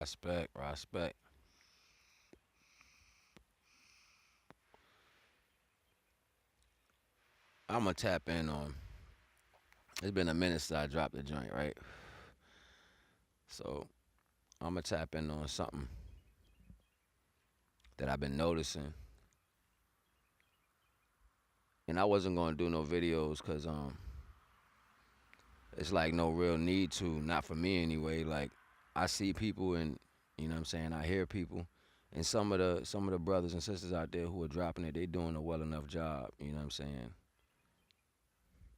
Respect, respect. I'm gonna tap in on. It's been a minute since I dropped the joint, right? So I'm gonna tap in on something that I've been noticing, and I wasn't gonna do no videos because it's like no real need to, not for me anyway. Like I see people and you know what I'm saying, I hear people and some of the brothers and sisters out there who are dropping it, they doing a well enough job, you know what I'm saying?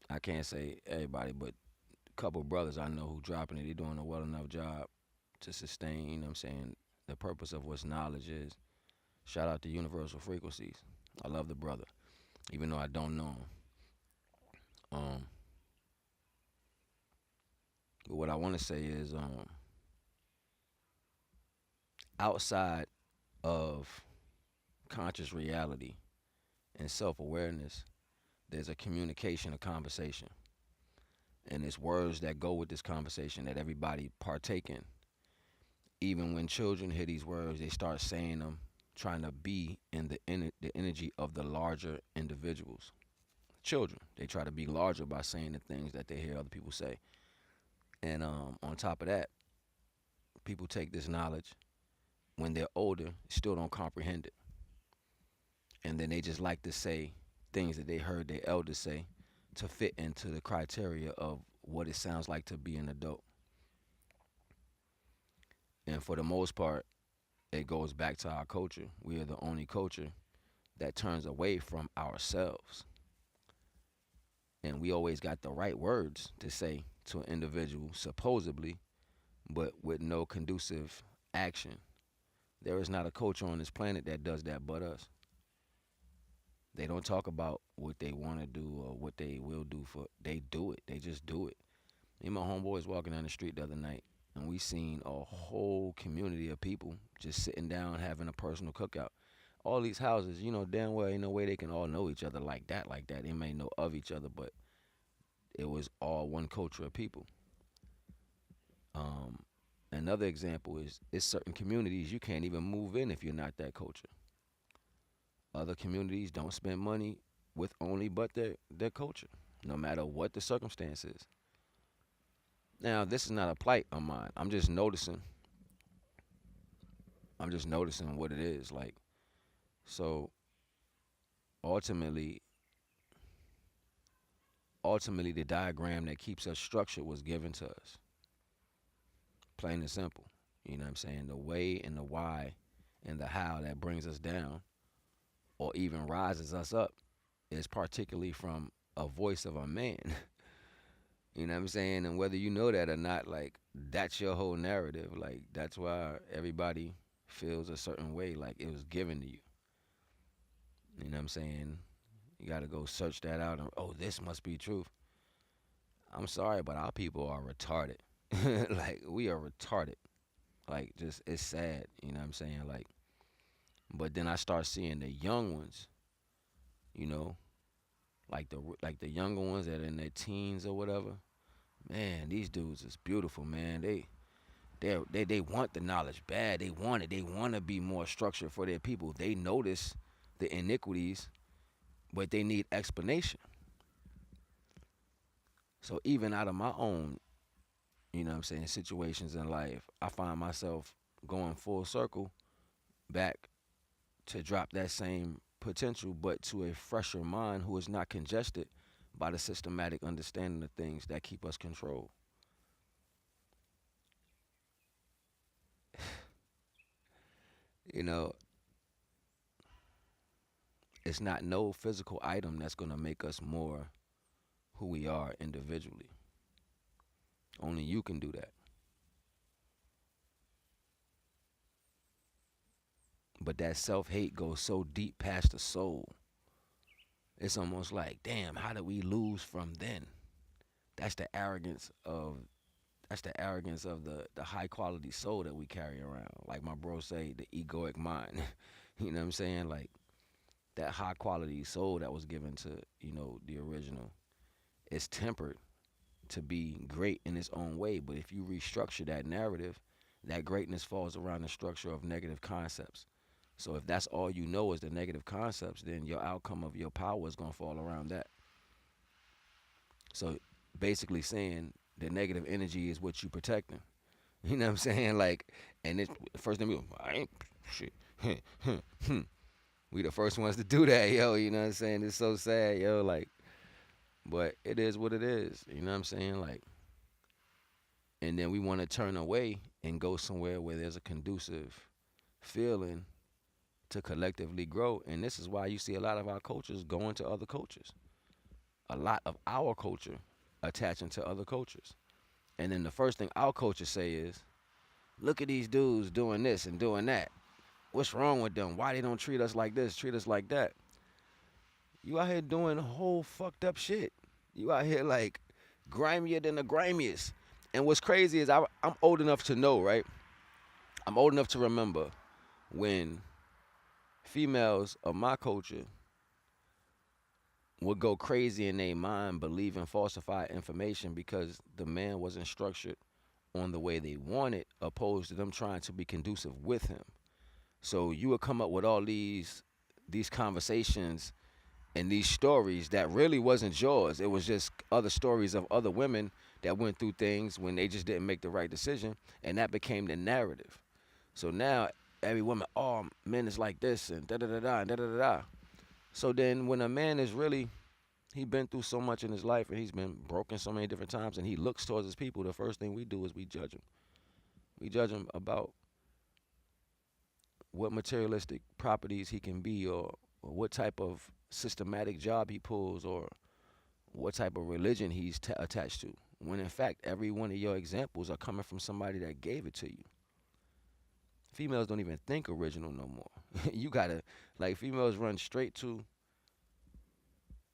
I can't say everybody, but a couple brothers I know who dropping it, they doing a well enough job to sustain, you know what I'm saying, the purpose of what knowledge is. Shout out to Universal Frequencies. I love the brother, even though I don't know him. Um, but what I want to say is, outside of conscious reality and self awareness, there's a communication, a conversation. And it's words that go with this conversation that everybody partake in. Even when children hear these words, they start saying them, trying to be in the energy of the larger individuals. Children, they try to be larger by saying the things that they hear other people say. And on top of that, people take this knowledge when they're older, still don't comprehend it. And then they just like to say things that they heard their elders say to fit into the criteria of what it sounds like to be an adult. And for the most part, it goes back to our culture. We are the only culture that turns away from ourselves. And we always got the right words to say to an individual, supposedly, but with no conducive action. There is not a culture on this planet that does that but us. They don't talk about what they want to do or what they will do for. They do it. They just do it. Me and my homeboys walking down the street the other night, and we seen a whole community of people just sitting down having a personal cookout. All these houses, you know, damn well ain't no way they can all know each other like that, like that. They may know of each other, but it was all one culture of people. Um, Another example is it's certain communities you can't even move in if you're not that culture. Other communities don't spend money with only but their culture, no matter what the circumstances. Now, this is not a plight of mine. I'm just noticing what it is. Like, so ultimately, ultimately the diagram that keeps us structured was given to us. Plain and simple. You know what I'm saying? The way and the why and the how that brings us down or even rises us up is particularly from a voice of a man. You know what I'm saying? And whether you know that or not, like that's your whole narrative. Like that's why everybody feels a certain way, like it was given to you. You know what I'm saying? You got to go search that out and oh, this must be truth. I'm sorry, but our people are retarded. Like we are retarded. Like just it's sad. You know what I'm saying? Like, but then I start seeing the young ones. You know, like the younger ones that are in their teens or whatever. Man, these dudes is beautiful, man. They want the knowledge bad. They want it. They want to be more structured for their people. They notice the iniquities, but they need explanation. So even out of my own, you know what I'm saying, situations in life, I find myself going full circle back to drop that same potential, but to a fresher mind who is not congested by the systematic understanding of things that keep us controlled. You know, it's not no physical item that's going to make us more who we are individually. Only you can do that. But that self hate goes so deep past the soul. It's almost like, damn, how did we lose from then? That's the arrogance of the high quality soul that we carry around. Like my bro say, the egoic mind. You know what I'm saying? Like that high quality soul that was given to, you know, the original. It's tempered to be great in its own way. But if you restructure that narrative, That greatness falls around the structure of negative concepts. So if that's all you know is the negative concepts, then your outcome of your power is going to fall around that. So basically saying the negative energy is what you protecting. You know what I'm saying? Like, and it's first thing I ain't shit. We the first ones to do that, yo. You know what I'm saying? It's so sad, yo. Like, but it is what it is. You know what I'm saying? Like, and then we want to turn away and go somewhere where there's a conducive feeling to collectively grow. And this is why you see a lot of our cultures going to other cultures. A lot of our culture attaching to other cultures. And then the first thing our culture say is, look at these dudes doing this and doing that. What's wrong with them? Why they don't treat us like this, treat us like that? You out here doing whole fucked up shit. You out here like grimier than the grimiest. And what's crazy is I'm old enough to know, right? I'm old enough to remember when females of my culture would go crazy in their mind believing falsified information because the man wasn't structured on the way they wanted, opposed to them trying to be conducive with him. So you would come up with all these conversations and these stories that really wasn't yours. It was just other stories of other women that went through things when they just didn't make the right decision, and that became the narrative. So now every woman, oh, men is like this and da da da da and da da da da. So then when a man is really he been through so much in his life and he's been broken so many different times and he looks towards his people, the first thing we do is we judge him. We judge him about what materialistic properties he can be, or what type of systematic job he pulls, or what type of religion he's attached to. When in fact, every one of your examples are coming from somebody that gave it to you. Females don't even think original no more. You gotta, like, females run straight to,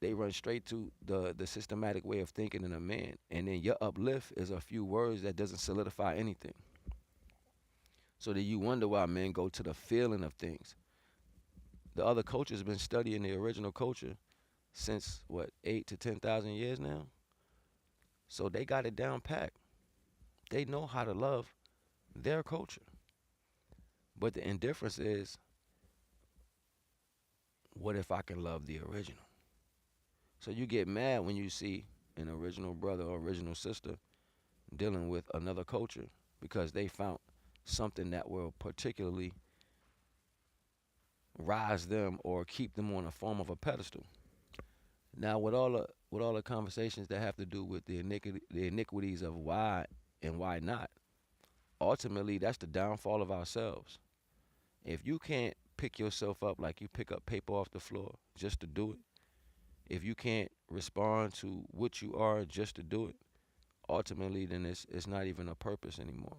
they run straight to the systematic way of thinking in a man. And then your uplift is a few words that doesn't solidify anything. So then you wonder why men go to the feeling of things. The other culture's been studying the original culture since what, 8 to 10,000 years now. So they got it down packed. They know how to love their culture. But the indifference is, what if I can love the original? So you get mad when you see an original brother or original sister dealing with another culture because they found something that will particularly rise them or keep them on a form of a pedestal. Now, with all the conversations that have to do with the iniquities of why and why not, ultimately that's the downfall of ourselves. If you can't pick yourself up like you pick up paper off the floor just to do it, if you can't respond to what you are just to do it, ultimately then it's not even a purpose anymore.